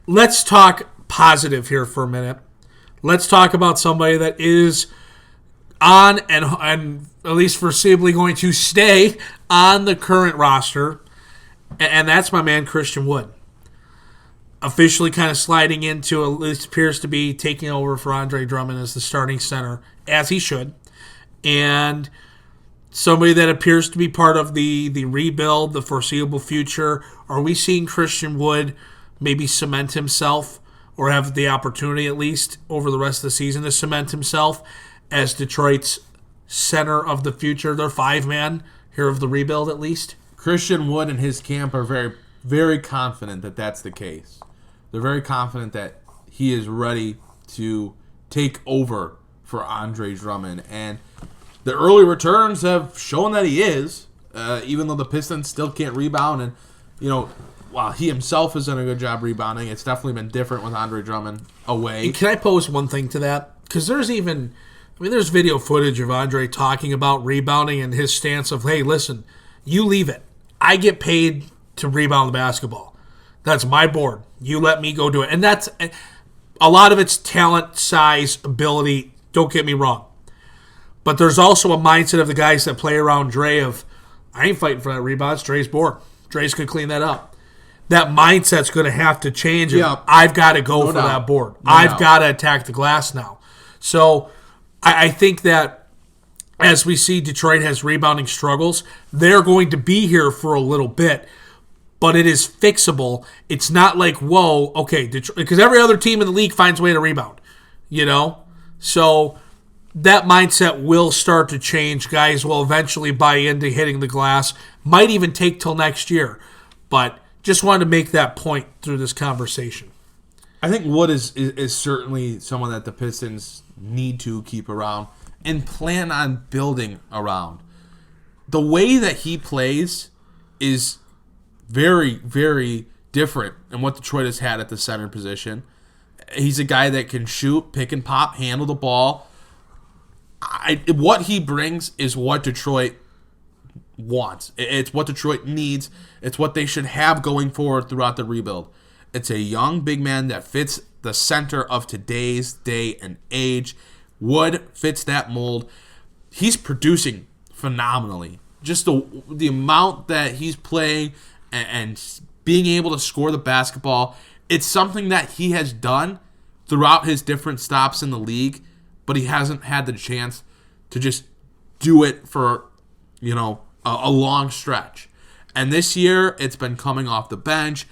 let's talk positive here for a minute. Let's talk about somebody that is on and at least foreseeably going to stay on the current roster, and that's my man Christian Wood. Officially kind of sliding into, at least appears to be taking over for Andre Drummond as the starting center, as he should. And somebody that appears to be part of the rebuild, the foreseeable future. Are we seeing Christian Wood maybe cement himself, or have the opportunity at least over the rest of the season to cement himself as Detroit's center of the future, their five-man here of the rebuild at least? Christian Wood and his camp are very, very confident that that's the case. They're very confident that he is ready to take over for Andre Drummond. And the early returns have shown that he is, even though the Pistons still can't rebound. And, while he himself has done a good job rebounding, it's definitely been different with Andre Drummond away. Can I pose one thing to that? Because there's video footage of Andre talking about rebounding and his stance of, hey, listen, you leave it. I get paid to rebound the basketball. That's my board. You let me go do it. And that's a lot of it's talent, size, ability. Don't get me wrong. But there's also a mindset of the guys that play around Dre of, I ain't fighting for that rebound. It's Dre's board. Dre's going to clean that up. That mindset's going to have to change. Yeah. I've got to go for that board. I've got to attack the glass now. So I think that as we see Detroit has rebounding struggles, they're going to be here for a little bit. But it is fixable. It's not like, whoa, okay, because every other team in the league finds a way to rebound, So that mindset will start to change. Guys will eventually buy into hitting the glass. Might even take till next year. But just wanted to make that point through this conversation. I think Wood is certainly someone that the Pistons need to keep around and plan on building around. The way that he plays is very, very different than what Detroit has had at the center position. He's a guy that can shoot, pick and pop, handle the ball. What he brings is what Detroit wants. It's what Detroit needs. It's what they should have going forward throughout the rebuild. It's a young big man that fits the center of today's day and age. Wood fits that mold. He's producing phenomenally. Just the amount that he's playing and being able to score the basketball, it's something that he has done throughout his different stops in the league, but he hasn't had the chance to just do it for, a long stretch. And this year, it's been coming off the bench,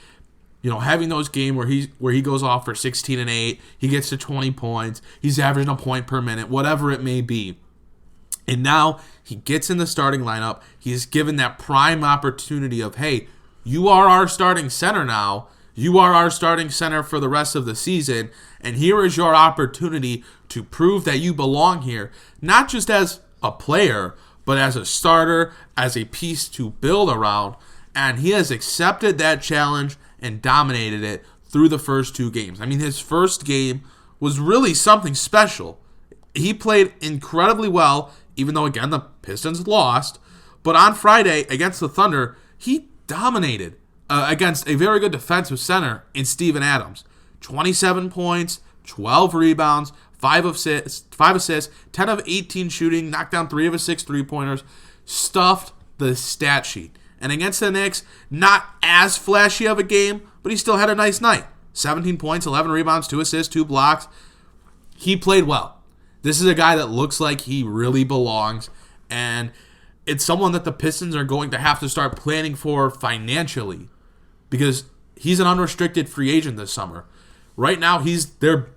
having those games where he goes off for 16 and 8, he gets to 20 points, he's averaging a point per minute, whatever it may be. And now he gets in the starting lineup. He's given that prime opportunity of, hey, you are our starting center now. You are our starting center for the rest of the season. And here is your opportunity to prove that you belong here, not just as a player, but as a starter, as a piece to build around. And he has accepted that challenge and dominated it through the first two games. I mean, his first game was really something special. He played incredibly well, even though, again, the Pistons lost. But on Friday against the Thunder, he dominated against a very good defensive center in Steven Adams. 27 points, 12 rebounds, 5 assists, 10 of 18 shooting, knocked down 3 of his 6 3-pointers, stuffed the stat sheet. And against the Knicks, not as flashy of a game, but he still had a nice night. 17 points, 11 rebounds, 2 assists, 2 blocks. He played well. This is a guy that looks like he really belongs, and it's someone that the Pistons are going to have to start planning for financially because he's an unrestricted free agent this summer. Right now, they're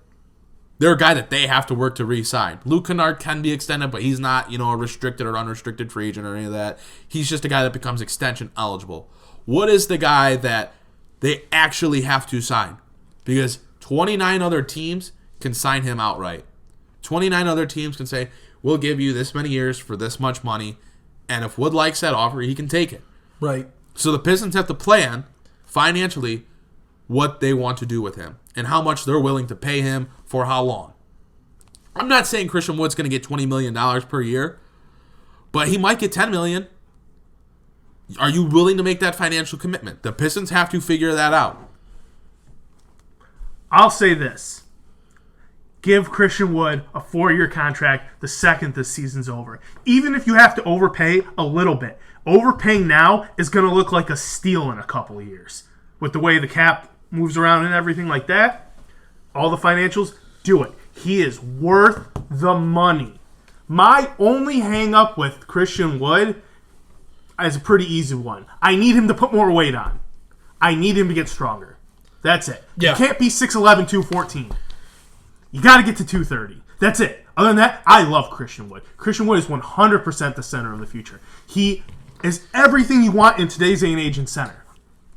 a guy that they have to work to re-sign. Luke Kennard can be extended, but he's not, a restricted or unrestricted free agent or any of that. He's just a guy that becomes extension eligible. What is the guy that they actually have to sign? Because 29 other teams can sign him outright. 29 other teams can say, we'll give you this many years for this much money, and if Wood likes that offer, he can take it. Right. So the Pistons have to plan financially what they want to do with him and how much they're willing to pay him for how long. I'm not saying Christian Wood's going to get $20 million per year, but he might get $10 million. Are you willing to make that financial commitment? The Pistons have to figure that out. I'll say this. Give Christian Wood a 4-year contract the second this season's over. Even if you have to overpay a little bit. Overpaying now is going to look like a steal in a couple of years. With the way the cap moves around and everything like that, all the financials, do it. He is worth the money. My only hang-up with Christian Wood is a pretty easy one. I need him to put more weight on. I need him to get stronger. That's it. Yeah. You can't be 6'11", 214. You got to get to 230. That's it. Other than that, I love Christian Wood. Christian Wood is 100% the center of the future. He is everything you want in today's day and age in center.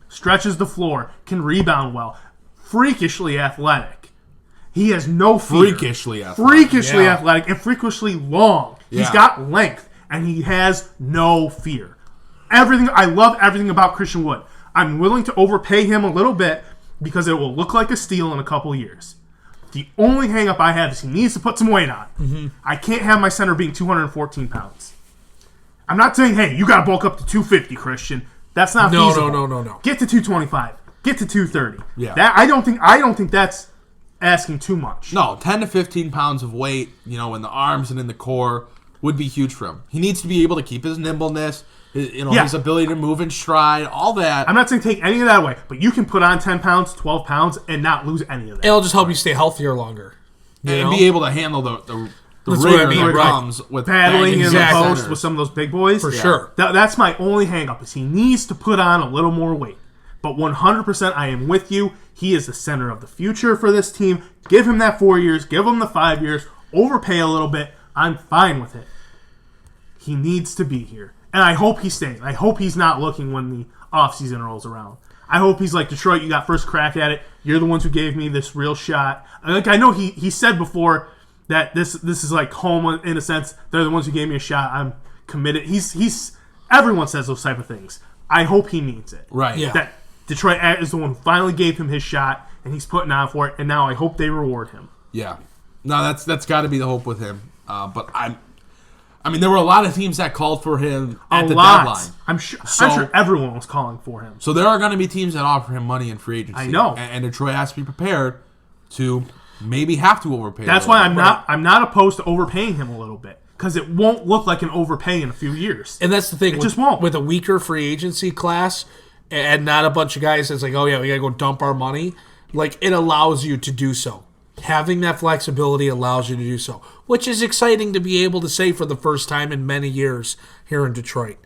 Stretches the floor, can rebound well, freakishly athletic. He has no fear. Freakishly athletic and freakishly long. Yeah. He's got length, and he has no fear. I love everything about Christian Wood. I'm willing to overpay him a little bit because it will look like a steal in a couple of years. The only hang-up I have is he needs to put some weight on. Mm-hmm. I can't have my center being 214 pounds. I'm not saying, hey, you got to bulk up to 250, Christian. That's not feasible. No. Get to 225. Get to 230. Yeah. I don't think that's asking too much. No, 10 to 15 pounds of weight, in the arms and in the core would be huge for him. He needs to be able to keep his nimbleness, his ability to move in stride, all that. I'm not saying take any of that away, but you can put on 10 pounds, 12 pounds, and not lose any of that. It'll just help you stay healthier longer. And be able to handle the rigor that comes with battling in the post with some of those big boys. For sure. That's my only hang-up, is he needs to put on a little more weight. But 100% I am with you. He is the center of the future for this team. Give him that 4 years. Give him the 5 years. Overpay a little bit. I'm fine with it. He needs to be here. And I hope he's staying. I hope he's not looking when the offseason rolls around. I hope he's like, Detroit, you got first crack at it. You're the ones who gave me this real shot. I know he said before that this is like home in a sense. They're the ones who gave me a shot. I'm committed. Everyone says those type of things. I hope he means it. Right. Yeah. That Detroit is the one who finally gave him his shot, and he's putting on for it, and now I hope they reward him. Yeah. No, that's got to be the hope with him. But there were a lot of teams that called for him at the deadline. I'm sure everyone was calling for him. So there are going to be teams that offer him money in free agency. I know. And Detroit has to be prepared to maybe have to overpay. That's why I'm not opposed to overpaying him a little bit, because it won't look like an overpay in a few years. And that's the thing. It just won't. With a weaker free agency class and not a bunch of guys that's like, oh yeah, we got to go dump our money. Like, it allows you to do so. Having that flexibility allows you to do so, which is exciting to be able to say for the first time in many years here in Detroit.